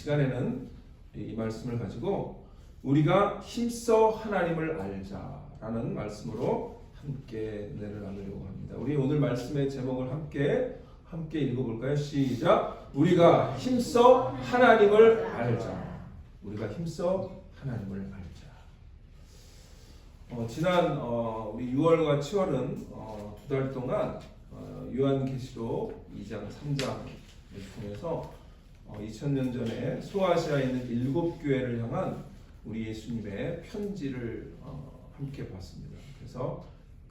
시간에는 이 말씀을 가지고 우리가 힘써 하나님을 알자라는 말씀으로 함께 은혜를 나누려고 합니다. 우리 오늘 말씀의 제목을 함께 읽어볼까요? 시작. 우리가 힘써 하나님을 알자. 우리가 힘써 하나님을 알자. 지난 우리 6월과 7월은 두 달 동안 요한계시록 2장, 3장을 통해서 2000년 전에 소아시아에 있는 7교회를 향한 우리 예수님의 편지를 함께 봤습니다. 그래서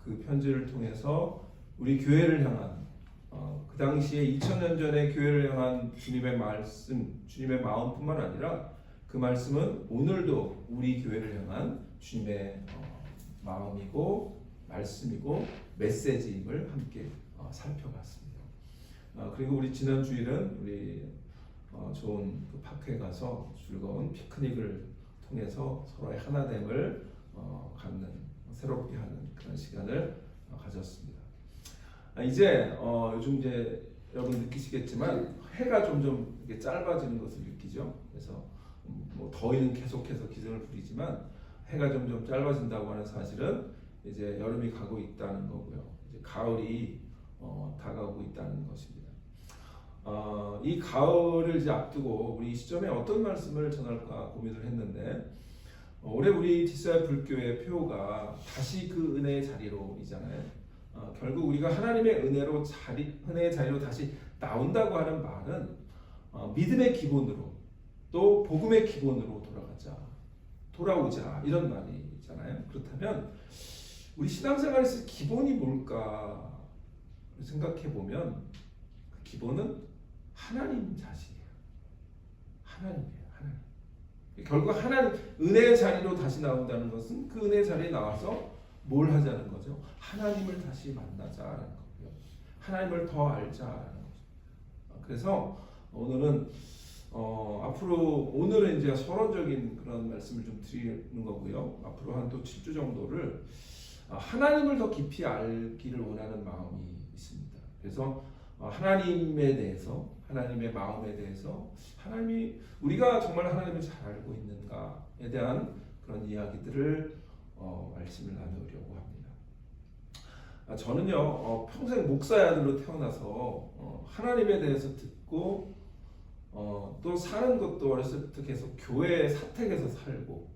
그 편지를 통해서 우리 교회를 향한 그 당시에 2000년 전에 교회를 향한 주님의 말씀, 주님의 마음뿐만 아니라 그 말씀은 오늘도 우리 교회를 향한 주님의 마음이고 말씀이고 메시지임을 함께 살펴봤습니다. 그리고 우리 지난 주일은 우리 좋은 그 파크에 가서 즐거운 피크닉을 통해서 서로의 하나됨을 갖는, 새롭게 하는 그런 시간을 가졌습니다. 이제 요즘 이제 여러분 느끼시겠지만 해가 점점 이렇게 짧아지는 것을 느끼죠. 그래서 뭐 더위는 계속해서 기승을 부리지만 해가 점점 짧아진다고 하는 사실은 이제 여름이 가고 있다는 거고요. 이제 가을이 다가오고 있다는 것입니다. 이 가을을 이제 앞두고 우리 이 시점에 어떤 말씀을 전할까 고민을 했는데 올해 우리 디사이 불교의 표가 다시 그 은혜의 자리로이잖아요. 결국 우리가 하나님의 은혜의 자리로 다시 나온다고 하는 말은 믿음의 기본으로 또 복음의 기본으로 돌아오자 이런 말이잖아요. 그렇다면 우리 신앙생활에서 기본이 뭘까 생각해 보면 그 기본은 하나님 자신이에요. 하나님이에요. 하나님. 결국 하나님 은혜의 자리로 다시 나온다는 것은 그 은혜의 자리에 나와서 뭘 하자는 거죠? 하나님을 다시 만나자라는 거고요. 하나님을 더 알자라는 거죠. 그래서 오늘은 오늘은 이제 서론적인 그런 말씀을 좀 드리는 거고요. 앞으로 한 또 7주 정도를 하나님을 더 깊이 알기를 원하는 마음이 있습니다. 그래서 하나님에 대해서, 하나님의 마음에 대해서, 우리가 정말 하나님을 잘 알고 있는가에 대한 그런 이야기들을 말씀을 나누려고 합니다. 저는요 평생 목사의 아들로 태어나서 하나님에 대해서 듣고 또 사는 것도 어렸을 때부터 계속 교회 사택에서 살고,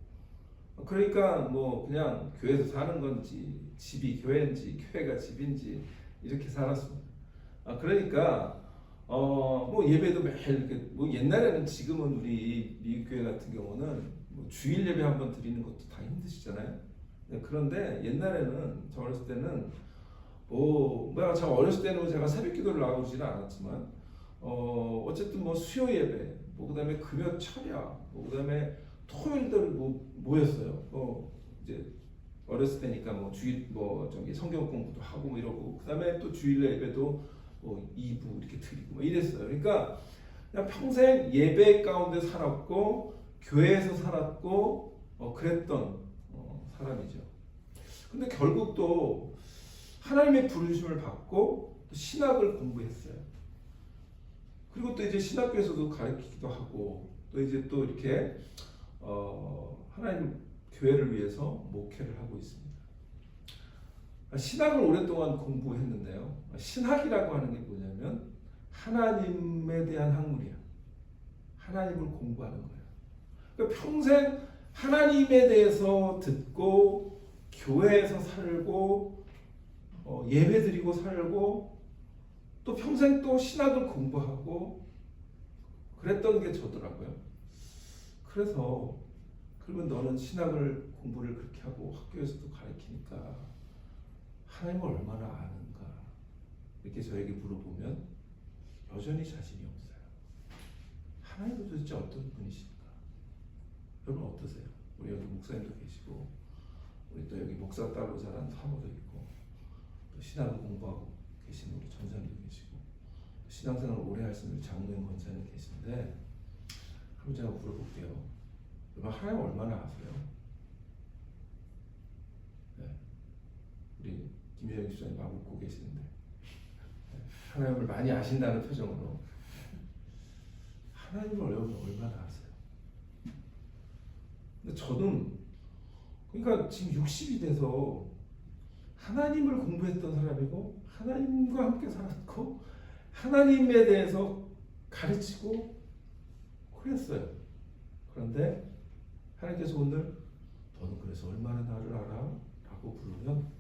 그러니까 뭐 그냥 교회에서 사는 건지 집이 교회인지 교회가 집인지 이렇게 살았습니다. 그러니까 뭐 예배도 매일 이렇게, 뭐 옛날에는, 지금은 우리 미국 교회 같은 경우는 뭐 주일 예배 한번 드리는 것도 다 힘드시잖아요. 그런데 옛날에는, 저 어렸을 때는 저 어렸을 때는 제가 새벽 기도를 나오지는 않았지만 어쨌든 뭐 수요 예배, 뭐 그다음에 금요 철야, 뭐 그다음에 토요일들 뭐였어요. 이제 어렸을 때니까 뭐 주일 성경 공부도 하고 뭐 이러고, 그다음에 또 주일 예배도 2부 이렇게 드리고 뭐 이랬어요. 그러니까 그냥 평생 예배 가운데 살았고 교회에서 살았고 그랬던 사람이죠. 근데 결국 또 하나님의 부르심을 받고 또 신학을 공부했어요. 그리고 또 이제 신학교에서도 가르치기도 하고, 또 이제 또 이렇게 하나님 교회를 위해서 목회를 하고 있습니다. 신학을 오랫동안 공부했는데요. 신학이라고 하는 게 뭐냐면 하나님에 대한 학문이야. 하나님을 공부하는 거예요. 그러니까 평생 하나님에 대해서 듣고 교회에서 살고 예배드리고 살고 또 평생 또 신학을 공부하고 그랬던 게 저더라고요. 그래서 그러면 너는 신학을 공부를 그렇게 하고 학교에서도 가르치니까 하나님을 얼마나 아는가 이렇게 저에게 물어보면 여전히 자신이 없어요. 하나님은 도대체 어떤 분이실까? 여러분 어떠세요? 우리 여기 목사님도 계시고 우리 또 여기 목사 따로 자란 사모도 있고 또 신학을 공부하고 계신 우리 전사님도 계시고 신앙생활을 오래 하시는 장로님 권사님 계신데 한번 제가 물어볼게요. 여러분 하나님 얼마나 아세요? 네. 우리 김재영 집사님 막 웃고 계시는데 하나님을 많이 아신다는 표정으로 하나님을 얼마나 아세요? 저는 그러니까 지금 60이 돼서 하나님을 공부했던 사람이고 하나님과 함께 살았고 하나님에 대해서 가르치고 그랬어요. 그런데 하나님께서 오늘 너는 그래서 얼마나 나를 알아? 라고 부르면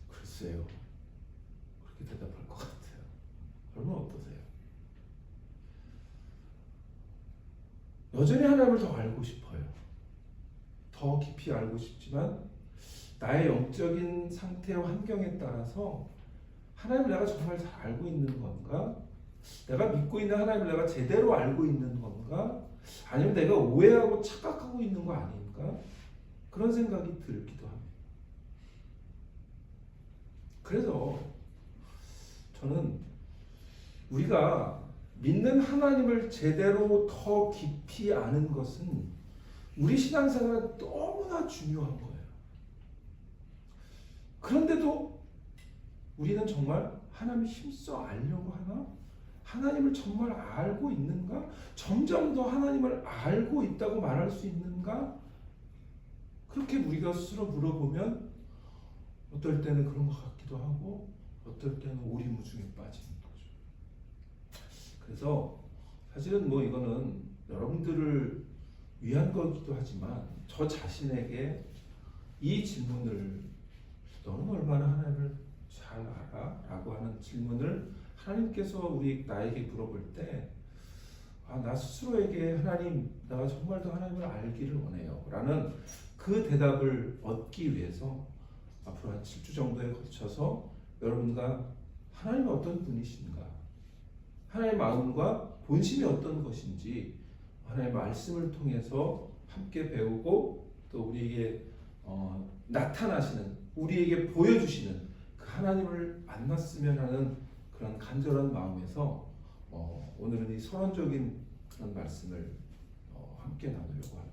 글쎄요. 그렇게 대답할 것 같아요. 여러분 어떠세요? 여전히 하나님을 더 알고 싶어요. 더 깊이 알고 싶지만 나의 영적인 상태와 환경에 따라서 하나님을 내가 정말 잘 알고 있는 건가? 내가 믿고 있는 하나님을 내가 제대로 알고 있는 건가? 아니면 내가 오해하고 착각하고 있는 거 아닌가? 그런 생각이 들기도 합니다. 그래서 저는 우리가 믿는 하나님을 제대로 더 깊이 아는 것은 우리 신앙생활에 너무나 중요한 거예요. 그런데도 우리는 정말 하나님을 힘써 알려고 하나? 하나님을 정말 알고 있는가? 점점 더 하나님을 알고 있다고 말할 수 있는가? 그렇게 우리가 스스로 물어보면 어떨 때는 그런 것 같기도 하고 어떨 때는 오리무중에 빠지는 거죠. 그래서 사실은 뭐 이거는 여러분들을 위한 거기도 하지만 저 자신에게 이 질문을 너는 얼마나 하나님을 잘 알아? 라고 하는 질문을 하나님께서 나에게 물어볼 때 나 스스로에게 하나님, 내가 정말 더 하나님을 알기를 원해요 라는 그 대답을 얻기 위해서 앞으로 한 7주 정도에 걸쳐서 여러분과 하나님은 어떤 분이신가, 하나님의 마음과 본심이 어떤 것인지 하나님의 말씀을 통해서 함께 배우고 또 우리에게 나타나시는, 우리에게 보여주시는 그 하나님을 만났으면 하는 그런 간절한 마음에서 오늘은 이 서론적인 그런 말씀을 함께 나누려고 합니다.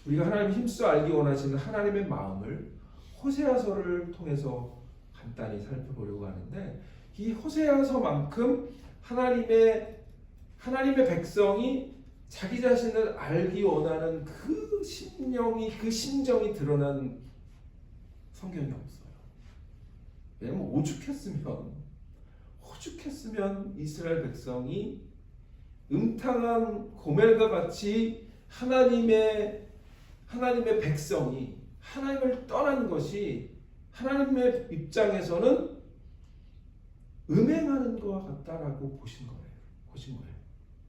우리가 하나님 힘써 알기 원하시는 하나님의 마음을 호세아서를 통해서 간단히 살펴보려고 하는데 이 호세아서만큼 하나님의 백성이 자기 자신을 알기 원하는 그 심정이 드러난 성경이 없어요. 왜냐하면 오죽했으면 이스라엘 백성이 음탕한 고멜과 같이 하나님의 백성이 하나님을 떠난 것이 하나님의 입장에서는 음행하는 것과 같다라고 보신 거예요.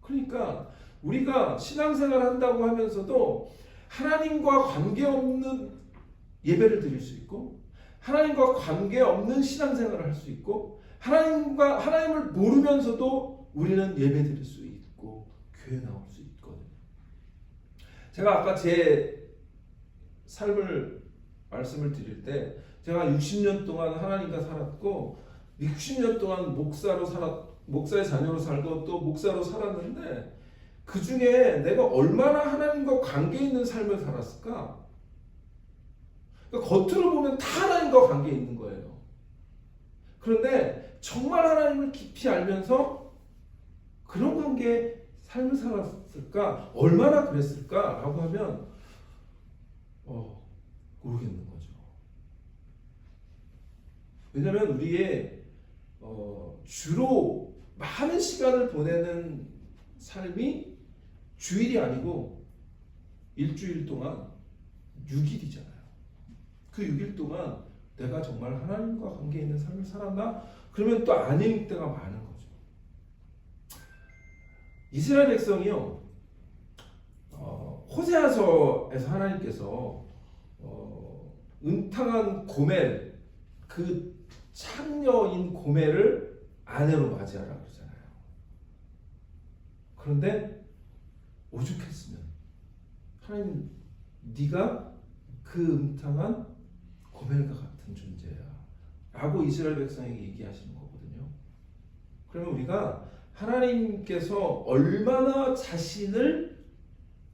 그러니까 우리가 신앙생활 한다고 하면서도 하나님과 관계없는 예배를 드릴 수 있고 하나님과 관계없는 신앙생활을 할 수 있고 하나님을 모르면서도 우리는 예배 드릴 수 있고 교회 나올 수 있거든요. 제가 아까 제 삶을 말씀을 드릴 때 제가 60년 동안 하나님과 살았고 60년 동안 목사의 자녀로 살고 또 목사로 살았는데 그 중에 내가 얼마나 하나님과 관계 있는 삶을 살았을까? 그러니까 겉으로 보면 다 하나님과 관계 있는 거예요. 그런데 정말 하나님을 깊이 알면서 그런 관계의 삶을 살았을까? 얼마나 그랬을까라고 하면 모르겠는 거죠. 왜냐하면 우리의 주로 많은 시간을 보내는 삶이 주일이 아니고 일주일 동안 6일이잖아요. 그 6일 동안 내가 정말 하나님과 관계 있는 삶을 살았나? 그러면 또 아닐 때가 많은 거죠. 이스라엘 백성이요, 호세아서에서 하나님께서 음탕한 고멜, 그 창녀인 고멜을 아내로 맞이하라 그러잖아요. 그런데 오죽했으면 하나님, 네가 그 음탕한 고멜과 같은 존재야 라고 이스라엘 백성에게 얘기하시는 거거든요. 그러면 우리가 하나님께서 얼마나 자신을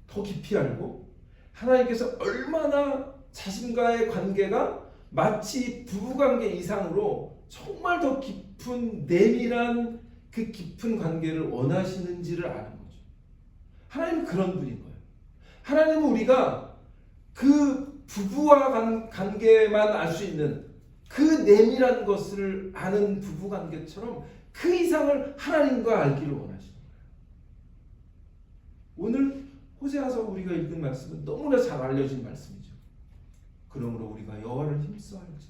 더 깊이 알고 하나님께서 얼마나 자신과의 관계가 마치 부부관계 이상으로 정말 더 깊은 내밀한 그 깊은 관계를 원하시는지를 아는 거죠. 하나님은 그런 분인 거예요. 하나님은 우리가 그 부부와 관계만 알 수 있는 그 내밀한 것을 아는 부부 관계처럼 그 이상을 하나님과 알기를 원하시는 거예요. 오늘 호세아서 우리가 읽은 말씀은 너무나 잘 알려진 말씀이죠. 그러므로 우리가 여호와를 힘써 알자.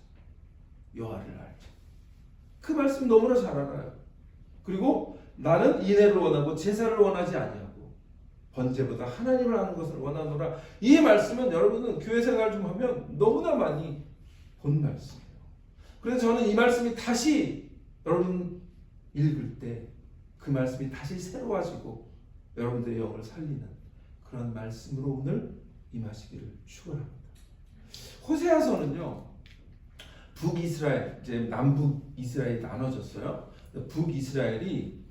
여호와를 알자. 그 말씀 너무나 잘 알아요. 그리고 나는 인애를 원하고 제사를 원하지 아니하고 번제보다 하나님을 아는 것을 원하노라. 이 말씀은 여러분은 교회 생활 좀 하면 너무나 많이 본 말씀이에요. 그래서 저는 이 말씀이 다시 여러분 읽을 때 그 말씀이 다시 새로워지고 여러분들의 영을 살리는 그런 말씀으로 오늘 임하시기를 축원합니다. 호세아서는요, 북이스라엘, 이제 남북 이스라엘이 나눠졌어요. 북이스라엘이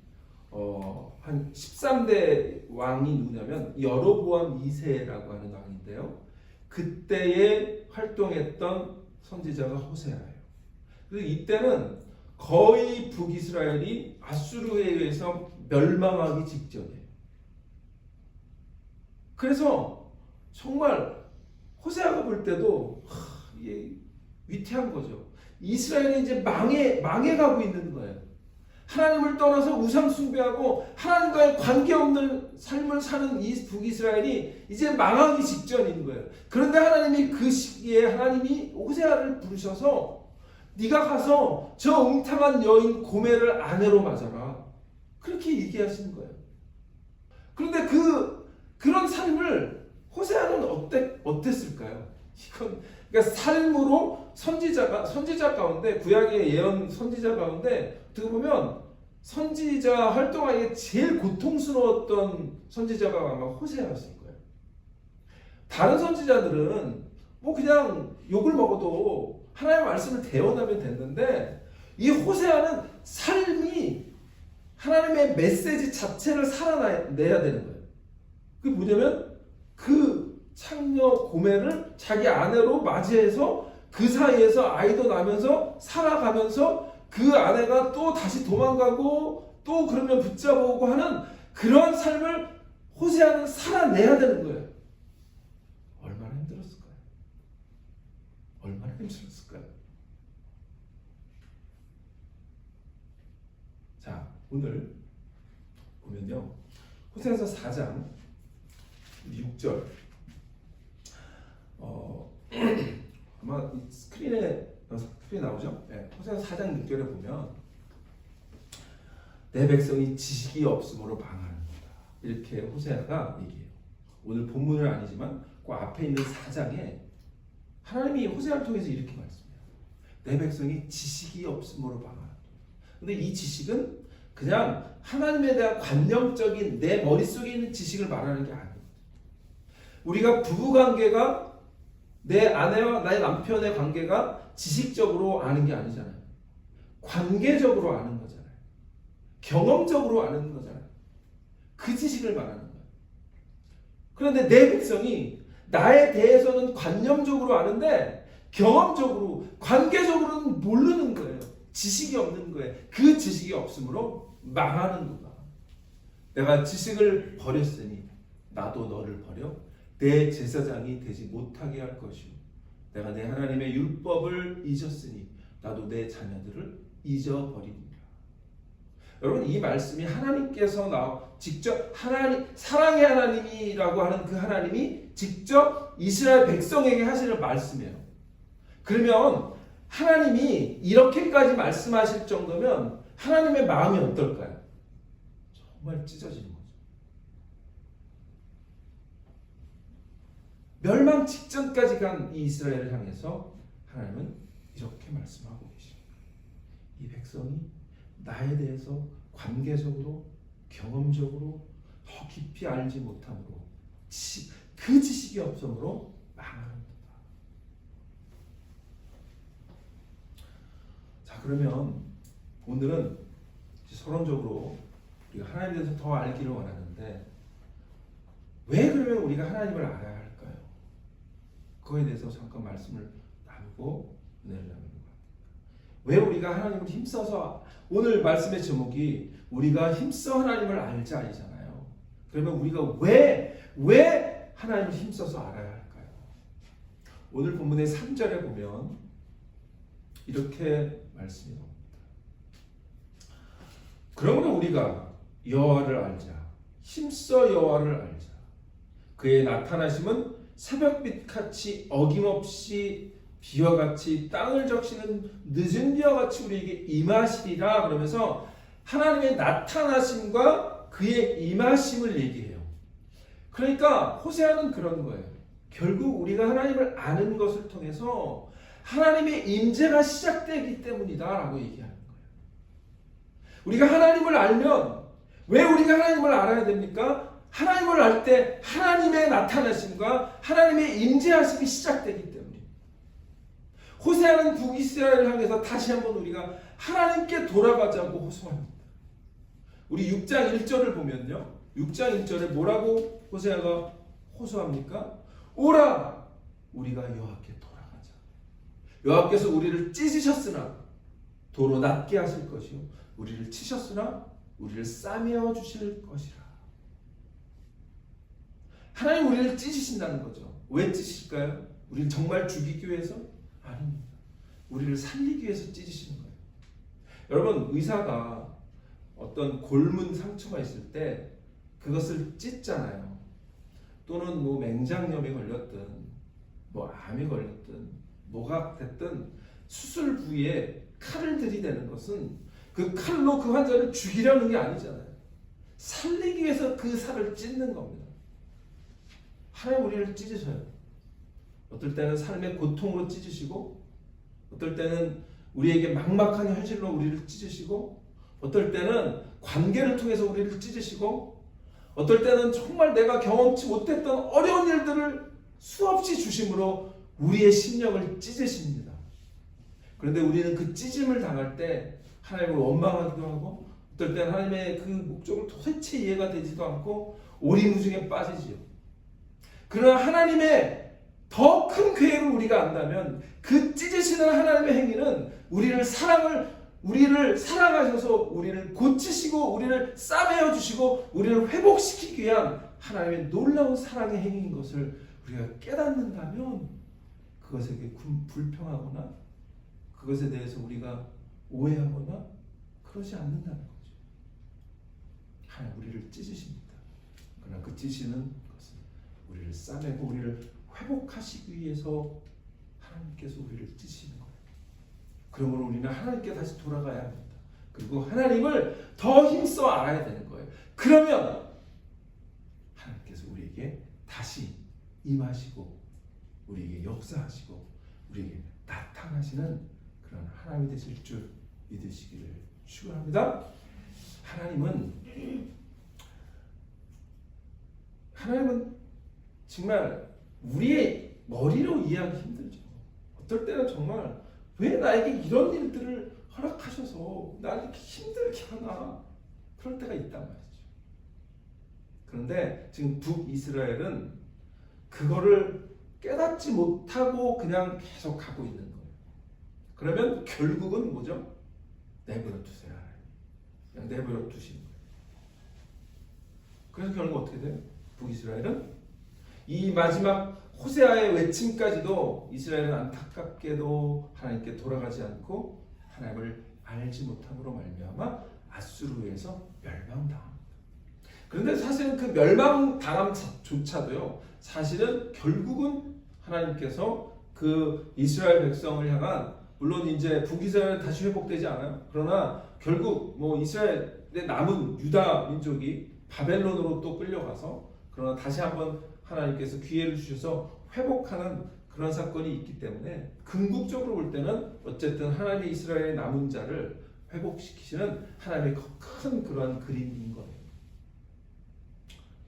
한 13대 왕이 누구냐면 여로보암 2세라고 하는 왕인데요. 그때에 활동했던 선지자가 호세아예요. 그래서 이때는 거의 북이스라엘이 아수르에 의해서 멸망하기 직전이에요. 그래서 정말 호세아가 볼 때도 이게 위태한 거죠. 이스라엘이 이제 망해가고 있는 거예요. 하나님을 떠나서 우상 숭배하고 하나님과의 관계없는 삶을 사는 이 북이스라엘이 이제 망하기 직전인 거예요. 그런데 하나님이 그 시기에 하나님이 호세아를 부르셔서 네가 가서 저 웅탕한 여인 고멜을 아내로 맞아라. 그렇게 얘기하시는 거예요. 그런데 그런 삶을 호세아는 어땠을까요? 이건 그러니까 삶으로 선지자 가운데 구약의 예언 선지자 가운데 어떻게 보면 선지자 활동하기에 제일 고통스러웠던 선지자가 아마 호세아였을 거예요. 다른 선지자들은 뭐 그냥 욕을 먹어도 하나님의 말씀을 대언하면 됐는데 이 호세아는 삶이 하나님의 메시지 자체를 살아내야 되는 거예요. 그게 뭐냐면 그 창녀 고멜을 자기 아내로 맞이해서 그 사이에서 아이도 나면서 살아가면서 그 아내가 또 다시 도망가고 또 그러면 붙잡아오고 하는 그런 삶을 호세아는 살아내야 되는 거예요. 얼마나 힘들었을까요? 얼마나 힘들었을까요? 자, 오늘 보면요, 호세아서 4장 6절 아마 스크린에 나오죠? 네, 호세아 4장 6절에 보면 내 백성이 지식이 없음으로 망하는다. 이렇게 호세아가 얘기해요. 오늘 본문은 아니지만 그 앞에 있는 4장에 하나님이 호세아를 통해서 이렇게 말씀해요. 내 백성이 지식이 없음으로 망하는다. 근데 이 지식은 그냥 하나님에 대한 관념적인 내 머릿속에 있는 지식을 말하는 게 아니에요. 우리가 부부관계가 내 아내와 나의 남편의 관계가 지식적으로 아는 게 아니잖아요. 관계적으로 아는 거잖아요. 경험적으로 아는 거잖아요. 그 지식을 말하는 거예요. 그런데 내 백성이 나에 대해서는 관념적으로 아는데 경험적으로, 관계적으로는 모르는 거예요. 지식이 없는 거예요. 그 지식이 없으므로 망하는 거다. 내가 지식을 버렸으니 나도 너를 버려 내 제사장이 되지 못하게 할 것이요. 내가 내 하나님의 율법을 잊었으니 나도 내 자녀들을 잊어버리리라. 여러분, 이 말씀이 하나님께서 직접 하나님, 사랑의 하나님이라고 하는 그 하나님이 직접 이스라엘 백성에게 하시는 말씀이에요. 그러면 하나님이 이렇게까지 말씀하실 정도면 하나님의 마음이 어떨까요? 정말 찢어지는 거죠. 멸망 직전까지 간 이 이스라엘을 향해서 하나님은 이렇게 말씀하고 계십니다. 이 백성이 나에 대해서 관계적으로, 경험적으로 더 깊이 알지 못함으로 그 지식이 없으므로 망하는 거다. 자, 그러면 오늘은 서론적으로 우리가 하나님에 대해서 더 알기를 원하는데 왜 그러면 우리가 하나님을 알아야 할까요? 그거에 대해서 잠깐 말씀을 나누고 은혜를 나누는 것 같아요. 왜 우리가 하나님을 힘써서, 오늘 말씀의 제목이 우리가 힘써 하나님을 알자이잖아요. 그러면 우리가 왜 하나님을 힘써서 알아야 할까요? 오늘 본문의 3절에 보면 이렇게 말씀이 나옵니다. 그러므로 우리가 여호와를 알자. 힘써 여호와를 알자. 그의 나타나심은 새벽빛같이 어김없이 비와 같이 땅을 적시는 늦은 비와 같이 우리에게 임하시리라. 그러면서 하나님의 나타나심과 그의 임하심을 얘기해요. 그러니까 호세아는 그런 거예요. 결국 우리가 하나님을 아는 것을 통해서 하나님의 임재가 시작되기 때문이다 라고 얘기하는 거예요. 우리가 하나님을 알면 왜 우리가 하나님을 알아야 됩니까? 하나님을 알 때 하나님의 나타나심과 하나님의 임재하심이 시작되기 때문입니다. 호세아는 북이스라엘을 향해서 다시 한번 우리가 하나님께 돌아가자고 호소합니다. 우리 6장 1절을 보면요. 6장 1절에 뭐라고 호세아가 호소합니까? 오라! 우리가 여호와께 돌아가자. 여호와께서 우리를 찢으셨으나 도로 낮게 하실 것이요 우리를 치셨으나 우리를 싸매어 주실 것이라. 하나님 우리를 찢으신다는 거죠. 왜 찢으실까요? 우리를 정말 죽이기 위해서? 아닙니다. 우리를 살리기 위해서 찢으시는 거예요. 여러분, 의사가 어떤 골문 상처가 있을 때 그것을 찢잖아요. 또는 뭐 맹장염에 걸렸든 뭐 암에 걸렸든 뭐가 됐든 수술 부위에 칼을 들이대는 것은 그 칼로 그 환자를 죽이려는 게 아니잖아요. 살리기 위해서 그 살을 찢는 겁니다. 하나님 우리를 찢으셔요. 어떨 때는 삶의 고통으로 찢으시고, 어떨 때는 우리에게 막막한 현실로 우리를 찢으시고, 어떨 때는 관계를 통해서 우리를 찢으시고, 어떨 때는 정말 내가 경험치 못했던 어려운 일들을 수없이 주심으로 우리의 심령을 찢으십니다. 그런데 우리는 그 찢음을 당할 때 하나님을 원망하기도 하고, 어떨 때는 하나님의 그 목적을 도대체 이해가 되지도 않고 오리무중에 빠지지요. 그러나 하나님의 더 큰 계획을 우리가 안다면 그 찢으시는 하나님의 행위는 우리를 사랑하셔서 우리를 고치시고 우리를 싸매어 주시고 우리를 회복시키기 위한 하나님의 놀라운 사랑의 행위인 것을 우리가 깨닫는다면 그것에게 불평하거나 그것에 대해서 우리가 오해하거나 그러지 않는다는 거죠. 하나님 우리를 찢으십니다. 그러나 그 찢으시는 것은 우리를 싸매고 우리를 회복하시기 위해서 하나님께서 우리를 찢으시는 거예요. 그러므로 우리는 하나님께 다시 돌아가야 합니다. 그리고 하나님을 더 힘써 알아야 되는 거예요. 그러면 하나님께서 우리에게 다시 임하시고 우리에게 역사하시고 우리에게 나타나시는 그런 하나님이 되실 줄 믿으시기를 축원합니다. 하나님은 정말 우리의 머리로 이해하기 힘들죠. 어떨 때는 정말 왜 나에게 이런 일들을 허락하셔서 나를 이렇게 힘들게 하나 그럴 때가 있단 말이죠. 그런데 지금 북이스라엘은 그거를 깨닫지 못하고 그냥 계속 가고 있는 거예요. 그러면 결국은 뭐죠? 내버려 두세요. 그냥 내버려 두시는 거예요. 그래서 결국 어떻게 돼요? 북이스라엘은 이 마지막 호세아의 외침까지도 이스라엘은 안타깝게도 하나님께 돌아가지 않고 하나님을 알지 못함으로 말미암아 아수르에서 멸망당합니다. 그런데 사실은 그 멸망당함조차도요, 사실은 결국은 하나님께서 그 이스라엘 백성을 향한, 물론 이제 북이스라엘은 다시 회복되지 않아요. 그러나 결국 뭐 이스라엘의 남은 유다 민족이 바벨론으로 또 끌려가서, 그러나 다시 한번 하나님께서 기회를 주셔서 회복하는 그런 사건이 있기 때문에 궁극적으로 볼 때는 어쨌든 하나님의 이스라엘의 남은 자를 회복시키시는 하나님의 큰 그러한 그림인 거예요.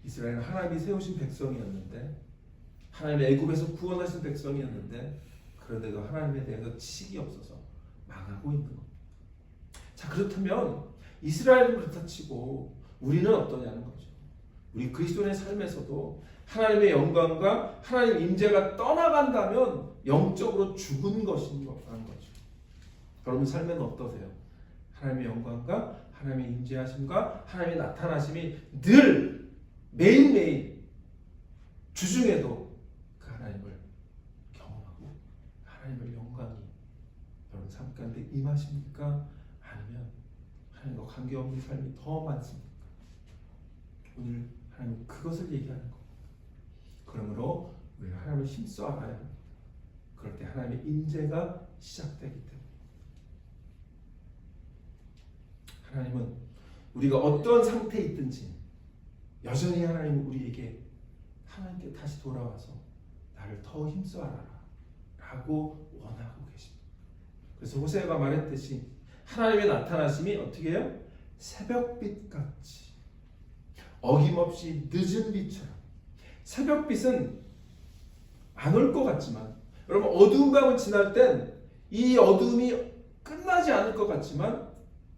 이스라엘은 하나님이 세우신 백성이었는데, 하나님의 애굽에서 구원하신 백성이었는데, 그런데도 하나님에 대해서 지식이 없어서 망하고 있는 겁니다. 자, 그렇다면 이스라엘은 그렇다 치고 우리는 어떠냐는 거죠. 우리 그리스도인의 삶에서도 하나님의 영광과 하나님 임재가 떠나간다면 영적으로 죽은 것인 거라는 거죠. 여러분 삶에는 어떠세요? 하나님의 영광과 하나님의 임재하심과 하나님의 나타나심이 늘 매일매일 주중에도 그 하나님을 경험하고 하나님의 영광이 여러분 삶 가운데 임하십니까? 아니면 하나님과 관계없는 삶이 더 많습니까? 오늘 하나님은 그것을 얘기하는 겁니다. 그러므로 우리가 하나님을 힘써 알아야 합니다. 그럴 때 하나님의 임재가 시작되기 때문에 하나님은 우리가 어떤 상태에 있든지 여전히 하나님은 우리에게 하나님께 다시 돌아와서 나를 더 힘써 알아라 라고 원하고 계십니다. 그래서 호세아가 말했듯이 하나님의 나타나심이 어떻게 해요? 새벽빛같이 어김없이 늦은 빛처럼. 새벽빛은 안 올 것 같지만 여러분 어두운 밤을 지날 땐 이 어두움이 끝나지 않을 것 같지만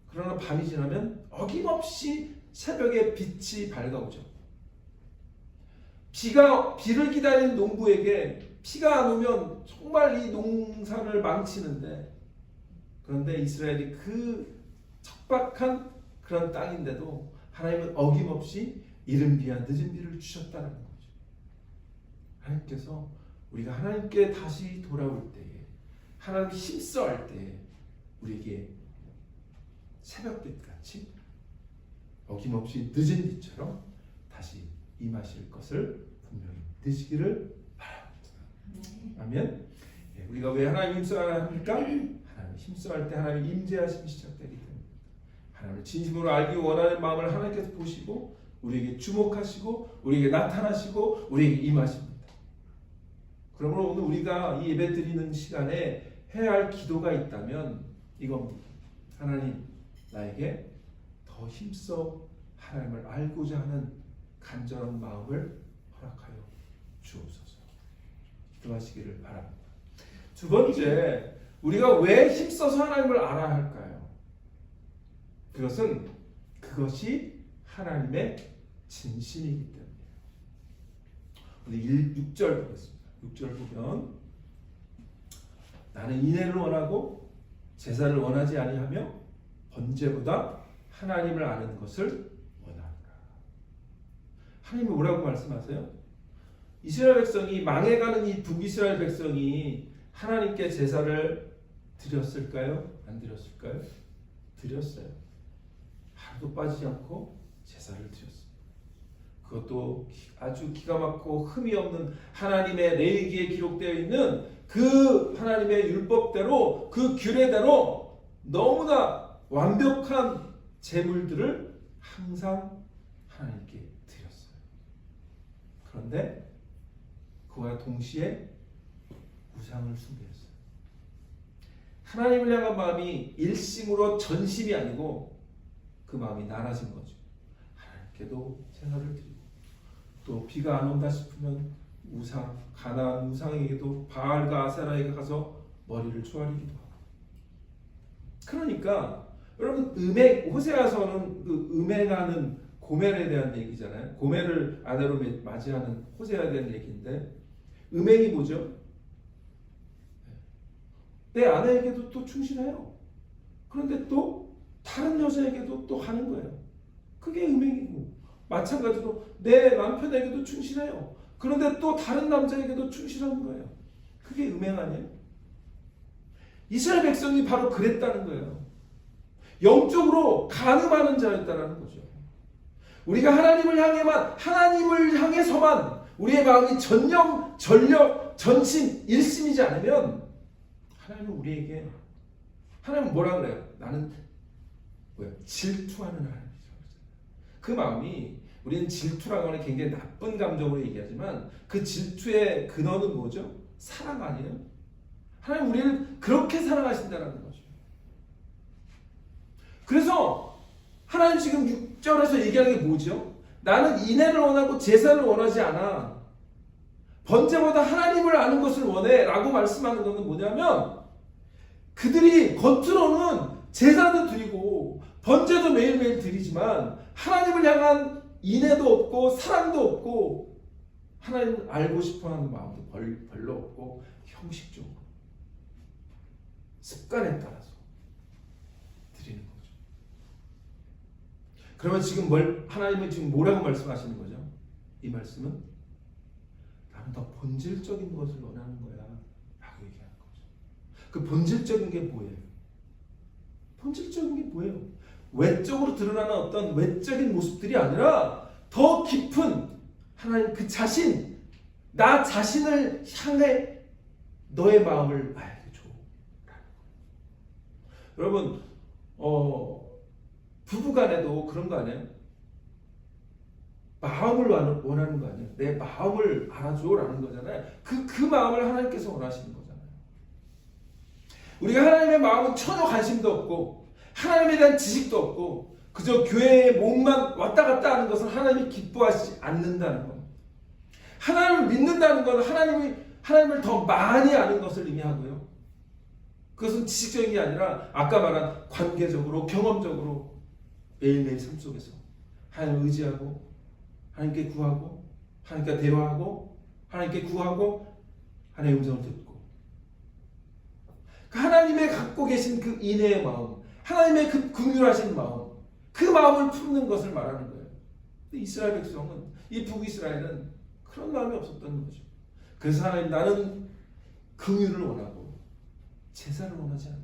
그러나 밤이 지나면 어김없이 새벽에 빛이 밝아오죠. 비를 기다리는 농부에게 비가 안 오면 정말 이 농사를 망치는데 그런데 이스라엘이 그 척박한 그런 땅인데도 하나님은 어김없이 이른 비와 늦은 비를 주셨다는 거죠. 하나님께서 우리가 하나님께 다시 돌아올 때에 하나님 힘써 할 때에 우리에게 새벽빛같이 어김없이 늦은 빛처럼 다시 임하실 것을 분명히 믿으시기를 바랍니다. 아멘. 우리가 왜 하나님 힘써야 합니까? 하나님 힘써할 때 하나님 임재하심이 시작되기 때문에 하나님을 진심으로 알기 원하는 마음을 하나님께서 보시고 우리에게 주목하시고 우리에게 나타나시고 우리에게 임하십니다. 그러므로 오늘 우리가 이 예배 드리는 시간에 해야 할 기도가 있다면 이겁니다. 하나님 나에게 더 힘써 하나님을 알고자 하는 간절한 마음을 허락하여 주옵소서. 기도하시기를 바랍니다. 두 번째, 우리가 왜 힘써서 하나님을 알아야 할까요? 그것이 하나님의 진심이기 때문이에요. 오늘 6절 보겠습니다. 6절 보면 나는 인애를 원하고 제사를 원하지 아니하며 번제보다 하나님을 아는 것을 원하노라. 하나님이 뭐라고 말씀하세요? 이스라엘 백성이 망해가는 이 북이스라엘 백성이 하나님께 제사를 드렸을까요? 안 드렸을까요? 드렸어요. 하루도 빠지지 않고 제사를 드렸습니다. 그것도 아주 기가 막히고 흠이 없는 하나님의 레위기에 기록되어 있는 그 하나님의 율법대로 그 규례대로 너무나 완벽한 제물들을 항상 하나님께 드렸어요. 그런데 그와 동시에 우상을 숭배했어요. 하나님을 향한 마음이 일심으로 전심이 아니고 그 마음이 낮아진 거죠. 하나님께도 제사를 드리고 또 비가 안 온다 싶으면 우상, 가나안 우상에게도 바알과 아세라에게 가서 머리를 조아리기도 하고. 그러니까 여러분 호세아서는 그 음행하는 고멜에 대한 얘기잖아요. 고멜을 아내로 맞이하는 호세아에 대한 얘기인데 음행이 뭐죠? 내 아내에게도 또 충실해요. 그런데 또 다른 여자에게도 또 하는 거예요. 그게 음행이고 마찬가지로 내 남편에게도 충실해요. 그런데 또 다른 남자에게도 충실하는 거예요. 그게 음행 아니에요? 이스라엘 백성이 바로 그랬다는 거예요. 영적으로 간음하는 자였다는 거죠. 우리가 하나님을 향해서만 우리의 마음이 전념, 전력, 전심, 일심이지 않으면 하나님은 우리에게 하나님은 뭐라 그래요? 나는 질투하는 하나님이죠. 그 마음이 우리는 질투라고 하는 굉장히 나쁜 감정으로 얘기하지만 그 질투의 근원은 뭐죠? 사랑 아니에요? 하나님 우리를 그렇게 사랑하신다는 거죠. 그래서 하나님 지금 6절에서 얘기하는 게 뭐죠? 나는 인애를 원하고 제사를 원하지 않아. 번제보다 하나님을 아는 것을 원해 라고 말씀하는 것은 뭐냐면 그들이 겉으로는 제사도 드리고 번제도 매일매일 드리지만 하나님을 향한 인애도 없고 사랑도 없고 하나님을 알고 싶어하는 마음도 별로 없고 형식적으로 습관에 따라서 드리는 거죠. 그러면 지금 하나님은 지금 뭐라고 말씀하시는 거죠? 이 말씀은 나는 더 본질적인 것을 원하는 거야 라고 얘기하는 거죠. 그 본질적인 게 뭐예요? 본질적인 게 뭐예요? 외적으로 드러나는 어떤 외적인 모습들이 아니라 더 깊은 하나님 그 자신, 나 자신을 향해 너의 마음을 알게 줘. 여러분, 부부간에도 그런 거 아니에요? 마음을 원하는 거 아니에요? 내 마음을 알아줘라는 거잖아요. 그 마음을 하나님께서 원하시는 거잖아요. 우리가 하나님의 마음은 전혀 관심도 없고 하나님에 대한 지식도 없고 그저 교회에 몸만 왔다 갔다 하는 것은 하나님이 기뻐하시지 않는다는 것. 하나님을 믿는다는 것은 하나님을 더 많이 아는 것을 의미하고요. 그것은 지식적인 게 아니라 아까 말한 관계적으로 경험적으로 매일매일 삶 속에서 하나님을 의지하고 하나님께 구하고 하나님께 대화하고 하나님께 구하고 하나님의 음성을 듣고 하나님의 갖고 계신 그 인애의 마음, 하나님의 그 긍휼하신 마음, 그 마음을 품는 것을 말하는 거예요. 이스라엘 백성은, 이 북이스라엘은 그런 마음이 없었던 거죠. 그래서 하나님, 나는 긍휼을 원하고 제사를 원하지 않아.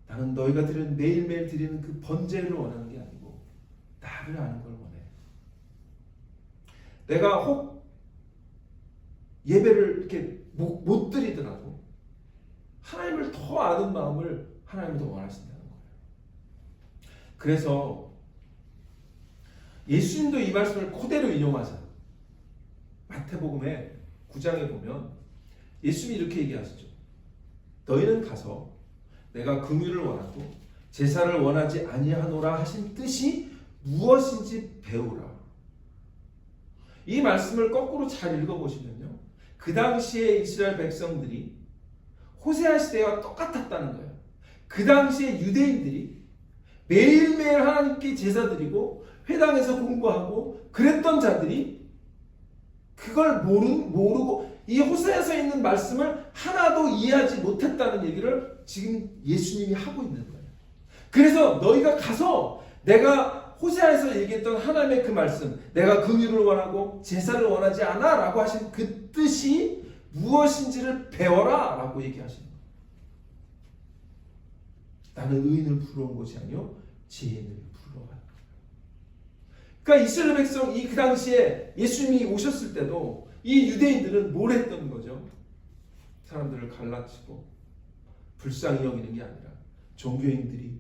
나는 너희가 드리는 매일매일 드리는 그 번제를 원하는 게 아니고 나를 아는 걸 원해. 내가 혹 예배를 이렇게 못 드리더라도 하나님을 더 아는 마음을 하나님이 더 원하신다는 거예요. 그래서 예수님도 이 말씀을 그대로 인용하잖아요. 마태복음의 9장에 보면 예수님이 이렇게 얘기하시죠. 너희는 가서 내가 긍휼을 원하고 제사를 원하지 아니하노라 하신 뜻이 무엇인지 배우라. 이 말씀을 거꾸로 잘 읽어보시면요. 그 당시에 이스라엘 백성들이 호세아 시대와 똑같았다는 거예요. 그 당시에 유대인들이 매일매일 하나님께 제사 드리고 회당에서 공부하고 그랬던 자들이 그걸 모르고 이 호세아서에 있는 말씀을 하나도 이해하지 못했다는 얘기를 지금 예수님이 하고 있는 거예요. 그래서 너희가 가서 내가 호세아에서 얘기했던 하나님의 그 말씀, 내가 긍휼을 원하고 제사를 원하지 않아 라고 하신 그 뜻이 무엇인지를 배워라 라고 얘기하시는 거예요. 나는 의인을 부르러 온 것이 아니요 죄인을 부르러 왔다. 그러니까 이스라엘 백성 그 당시에 예수님이 오셨을 때도 이 유대인들은 뭘 했던 거죠? 사람들을 갈라치고 불쌍히 여기는 게 아니라 종교인들이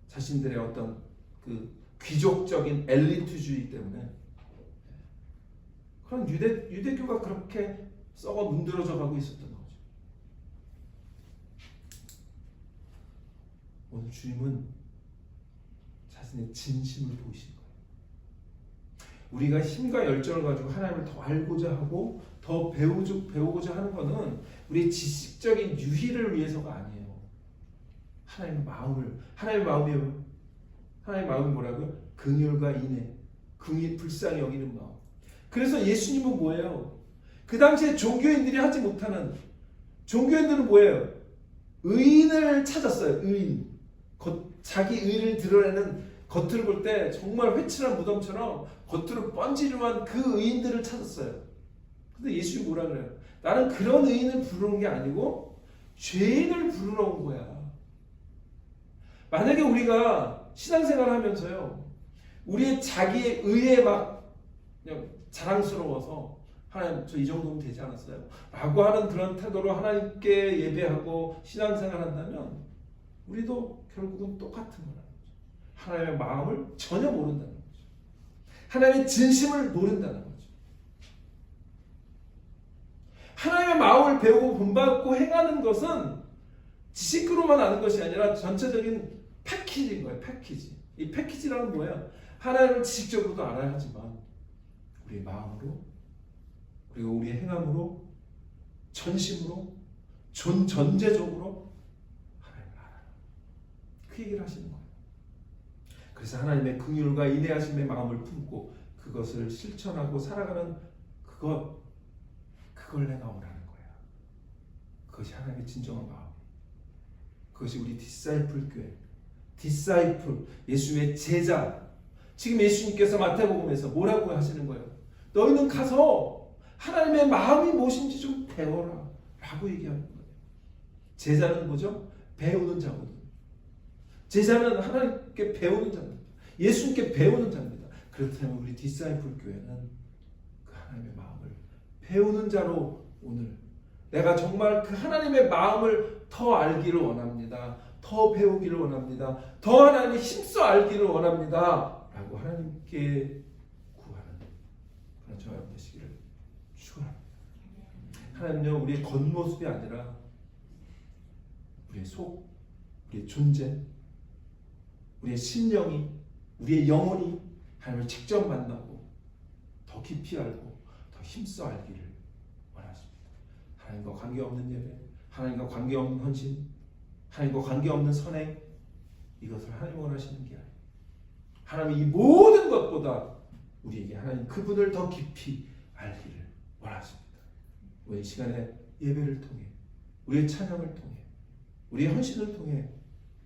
자신들의 어떤 그 귀족적인 엘리트주의 때문에 그런 유대교가 그렇게 썩어 문드러져 가고 있었던 거죠. 오늘 주님은 자신의 진심을 보이신 거예요. 우리가 힘과 열정을 가지고 하나님을 더 알고자 하고 더 배우고자 하는 것은 우리의 지식적인 유희를 위해서가 아니에요. 하나님의 마음이 뭐라고요? 긍휼과 인애, 불쌍히 여기는 마음. 그래서 예수님은 뭐예요? 그 당시에 종교인들이 하지 못하는, 종교인들은 뭐예요? 의인을 찾았어요. 의인. 자기 의를 드러내는, 겉을 볼 때 정말 회칠한 무덤처럼 겉으로 번지르한 그 의인들을 찾았어요. 근데 예수님이 뭐라 그래요? 나는 그런 의인을 부르러 온 게 아니고 죄인을 부르러 온 거야. 만약에 우리가 신앙생활을 하면서요, 우리의 자기의 의에 막 그냥 자랑스러워서 하나님 저 이 정도면 되지 않았어요? 라고 하는 그런 태도로 하나님께 예배하고 신앙생활 한다면 우리도 결국은 똑같은 거라는 거죠. 하나님의 마음을 전혀 모른다는 거죠. 하나님의 진심을 모른다는 거죠. 하나님의 마음을 배우고 본받고 행하는 것은 지식으로만 아는 것이 아니라 전체적인 패키지인 거예요. 패키지. 이 패키지라는 뭐야? 하나님을 지식적으로도 알아야 하지만 우리의 마음으로 그리고 우리의 행함으로 전심으로 전제적으로 하나님을 알아요. 그 얘기를 하시는 거예요. 그래서 하나님의 긍휼과 인내하심의 마음을 품고 그것을 실천하고 살아가는 그걸 행하오라는 거야. 그것이 하나님의 진정한 마음. 그것이 우리 디사이플 교회. 디사이플, 예수님의 제자. 지금 예수님께서 마태복음에서 뭐라고 하시는 거예요? 너희는 가서 하나님의 마음이 무엇인지 좀 배워라 라고 얘기하는 거예요. 제자는 뭐죠? 배우는 자거든요. 제자는 하나님께 배우는 자입니다. 예수님께 배우는 자입니다. 그렇다면 우리 디사이플 교회는 그 하나님의 마음을 배우는 자로 오늘 내가 정말 그 하나님의 마음을 더 알기를 원합니다. 더 배우기를 원합니다. 더 하나님의 힘써 알기를 원합니다. 라고 하나님께 구하는 그런 저와 여러분 되시기를 축원합니다. 하나님은요, 우리의 겉모습이 아니라 우리의 속, 우리의 존재, 우리의 심령이, 우리의 영혼이 하나님을 직접 만나고 더 깊이 알고 더 힘써 알기를 원하십니다. 하나님과 관계없는 예배, 하나님과 관계없는 헌신, 하나님과 관계없는 선행, 이것을 하나님 원하시는 게 아니에요. 하나님이 이 모든 것보다 우리에게 하나님 그분을 더 깊이 알기를 원하십니다. 우리 시간에 예배를 통해, 우리의 찬양을 통해, 우리의 헌신을 통해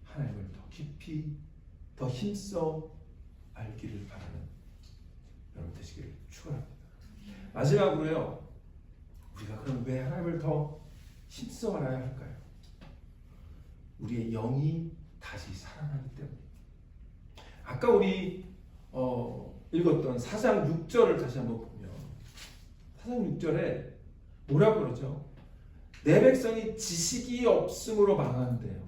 하나님을 더 깊이, 더 힘써 알기를 바라는 여러분 되시기를 축원합니다. 마지막으로요, 우리가 그럼 왜 하나님을 더 힘써 알아야 할까요? 우리의 영이 다시 살아나기 때문에. 아까 우리 읽었던 4장 6절을 다시 한번 보면 4장 6절에 뭐라고 그러죠? 내 백성이 지식이 없음으로 망한대요.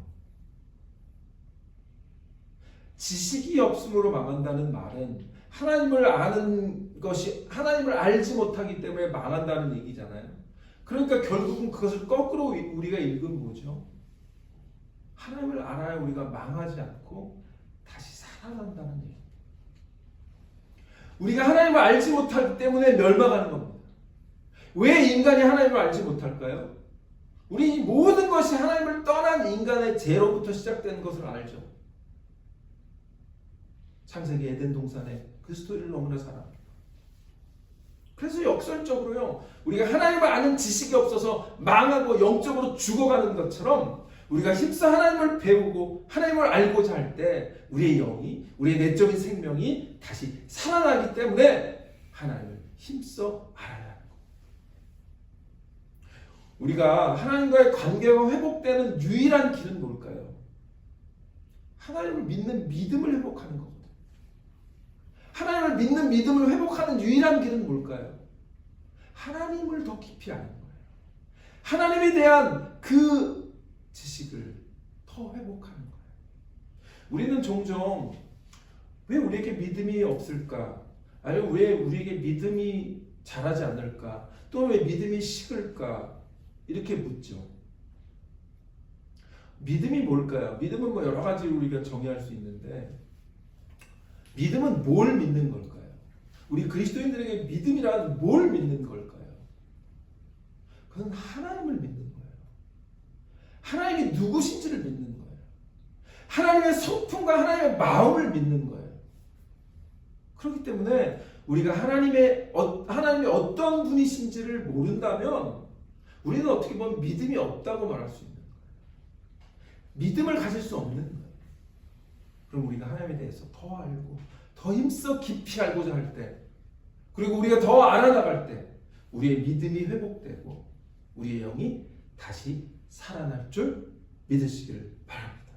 지식이 없음으로 망한다는 말은 하나님을 아는 것이 하나님을 알지 못하기 때문에 망한다는 얘기잖아요. 그러니까 결국은 그것을 거꾸로 우리가 읽은 뭐죠? 하나님을 알아야 우리가 망하지 않고 다시 살아난다는 얘기. 우리가 하나님을 알지 못하기 때문에 멸망하는 겁니다. 왜 인간이 하나님을 알지 못할까요? 우리 모든 것이 하나님을 떠난 인간의 죄로부터 시작되는 것을 알죠. 창세기 에덴 동산에 그 스토리를 너무나 잘 압니다. 그래서 역설적으로요, 우리가 하나님을 아는 지식이 없어서 망하고 영적으로 죽어가는 것처럼 우리가 힘써 하나님을 배우고 하나님을 알고자 할 때 우리의 영이, 우리의 내적인 생명이 다시 살아나기 때문에 하나님을 힘써 알아야 하는 겁니다. 우리가 하나님과의 관계가 회복되는 유일한 길은 뭘까요? 하나님을 믿는 믿음을 회복하는 거거든요. 하나님을 믿는 믿음을 회복하는 유일한 길은 뭘까요? 하나님을 더 깊이 아는 거예요. 하나님에 대한 그 지식을 더 회복하는 거예요. 우리는 종종 왜 우리에게 믿음이 없을까? 아니면 왜 우리에게 믿음이 자라지 않을까? 또 왜 믿음이 식을까? 이렇게 묻죠. 믿음이 뭘까요? 믿음은 뭐 여러 가지로 우리가 정의할 수 있는데 믿음은 뭘 믿는 걸까요? 우리 그리스도인들에게 믿음이란 뭘 믿는 걸까요? 그건 하나님을 믿는 거예요. 하나님이 누구신지를 믿는 거예요. 하나님의 성품과 하나님의 마음을 믿는 거예요. 그렇기 때문에 우리가 하나님이 어떤 분이신지를 모른다면 우리는 어떻게 보면 믿음이 없다고 말할 수 있는 거예요. 믿음을 가질 수 없는 거예요. 그럼 우리가 하나님에 대해서 더 알고 더 힘써 깊이 알고자 할 때, 그리고 우리가 더 알아나갈 때 우리의 믿음이 회복되고 우리의 영이 다시 살아날 줄 믿으시기를 바랍니다.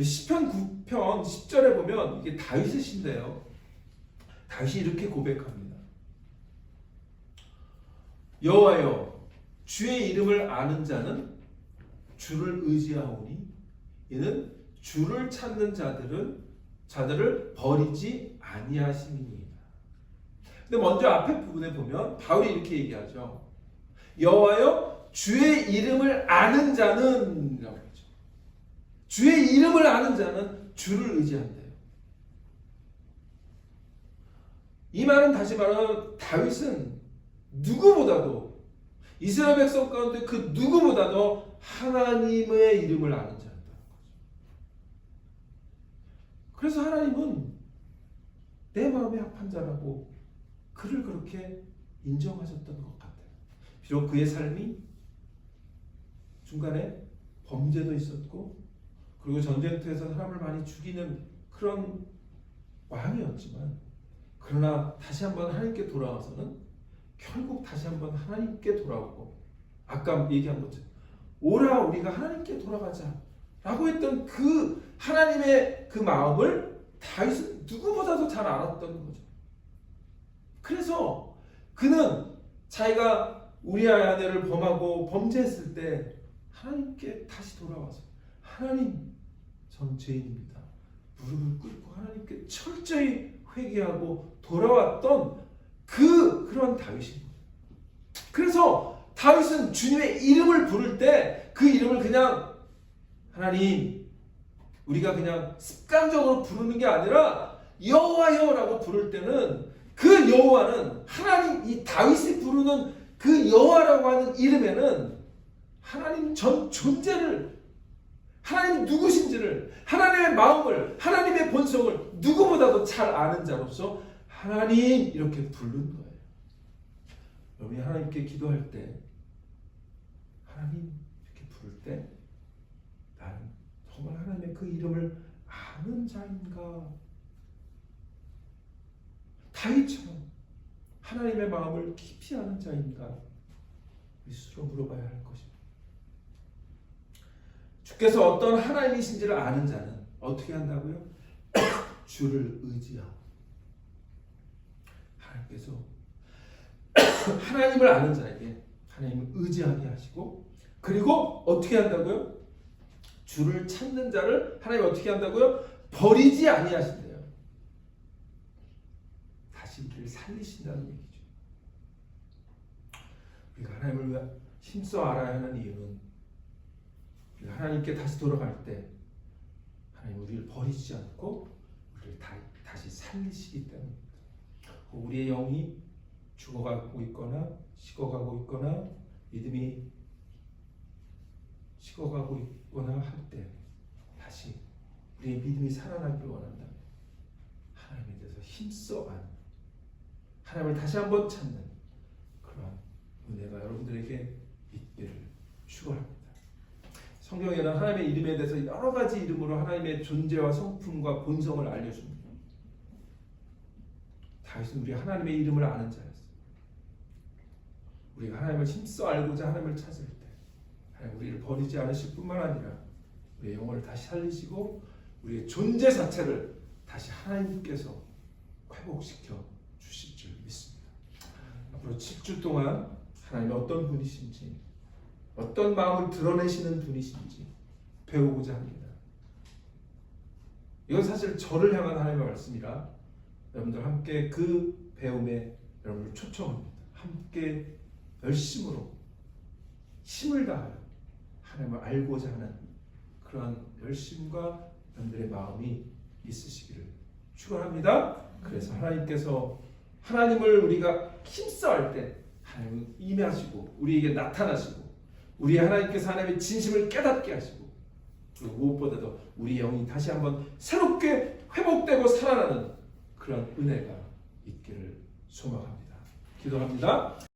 시편 9편 10절에 보면 이게 다윗의 시인데요. 다윗이 이렇게 고백합니다. 여호와여, 주의 이름을 아는 자는 주를 의지하오니 이는 주를 찾는 자들을 버리지 아니하심이니이다. 근데 먼저 앞에 부분에 보면 바울이 이렇게 얘기하죠. 여호와여, 주의 이름을 아는 자는 이라고 하죠. 주의 이름을 아는 자는 주를 의지한대요. 이 말은 다시 말하면 다윗은 누구보다도 이스라엘 백성 가운데 그 누구보다도 하나님의 이름을 아는 자였다는 거죠. 그래서 하나님은 내 마음에 합한 자라고 그를 그렇게 인정하셨던 것 같아요. 비록 그의 삶이 중간에 범죄도 있었고 그리고 전쟁터에서 사람을 많이 죽이는 그런 왕이었지만, 그러나 다시 한번 하나님께 돌아와서는 결국 다시 한번 하나님께 돌아오고, 아까 얘기한 것처럼 오라 우리가 하나님께 돌아가자 라고 했던 그 하나님의 그 마음을 다윗은 누구보다도 잘 알았던 거죠. 그래서 그는 자기가 우리아의 아내를 범하고 범죄했을 때 하나님께 다시 돌아와서 하나님, 전 죄인입니다. 무릎을 꿇고 하나님께 철저히 회개하고 돌아왔던 그런 다윗입니다. 그래서 다윗은 주님의 이름을 부를 때 그 이름을 그냥 하나님, 우리가 그냥 습관적으로 부르는 게 아니라 여호와여라고 부를 때는 그 여호와는 하나님, 이 다윗이 부르는 그 여호와라고 하는 이름에는 하나님 전 존재를, 하나님 누구신지를, 하나님의 마음을, 하나님의 본성을 누구보다도 잘 아는 자로서 하나님 이렇게 부르는 거예요. 여러분이 하나님께 기도할 때, 하나님 이렇게 부를 때 나는 정말 하나님의 그 이름을 아는 자인가? 다윗처럼 하나님의 마음을 깊이 아는 자인가? 스스로 물어봐야 할 것입니다. 주께서 어떤 하나님이신지를 아는 자는 어떻게 한다고요? 주를 의지하고, 하나님께서 하나님을 아는 자에게 하나님을 의지하게 하시고, 그리고 어떻게 한다고요? 주를 찾는 자를 하나님 어떻게 한다고요? 버리지 아니하신대요. 다시 우리를 살리신다는 얘기죠. 우리가 하나님을 힘써 알아야 하는 이유는 우리가 하나님께 다시 돌아갈 때 하나님 우리를 버리지 않고 우리를 다시 살리시기 때문입니다. 우리의 영이 죽어가고 있거나 식어가고 있거나 믿음이 식어가고 있거나 할 때 다시 우리의 믿음이 살아나기를 원한다면 하나님에 대해서 힘써 아는, 하나님을 다시 한번 찾는 그러한 은혜가 여러분들에게 있기를 축원합니다. 성경에는 하나님의 이름에 대해서 여러 가지 이름으로 하나님의 존재와 성품과 본성을 알려줍니다. 다윗은 우리 하나님의 이름을 아는 자였어요. 우리가 하나님을 힘써 알고자 하나님을 찾을 때 하나님 우리를 버리지 않으실 뿐만 아니라 우리의 영혼을 다시 살리시고 우리의 존재 자체를 다시 하나님께서 회복시켜 주실 줄 믿습니다. 앞으로 7주 동안 하나님이 어떤 분이신지, 어떤 마음을 드러내시는 분이신지 배우고자 합니다. 이건 사실 저를 향한 하나님의 말씀이라 여러분들 함께 그 배움에 여러분을 초청합니다. 함께 열심으로 힘을 다하여 하나님을 알고자 하는 그러한 열심과 여러분들의 마음이 있으시기를 축원합니다. 그래서 하나님께서 하나님을 우리가 힘써 할 때 하나님은 임하시고 우리에게 나타나시고 우리 하나님께서 하나님의 진심을 깨닫게 하시고 그리고 무엇보다도 우리 영이 다시 한번 새롭게 회복되고 살아나는 그런 은혜가 있기를 소망합니다. 기도합니다.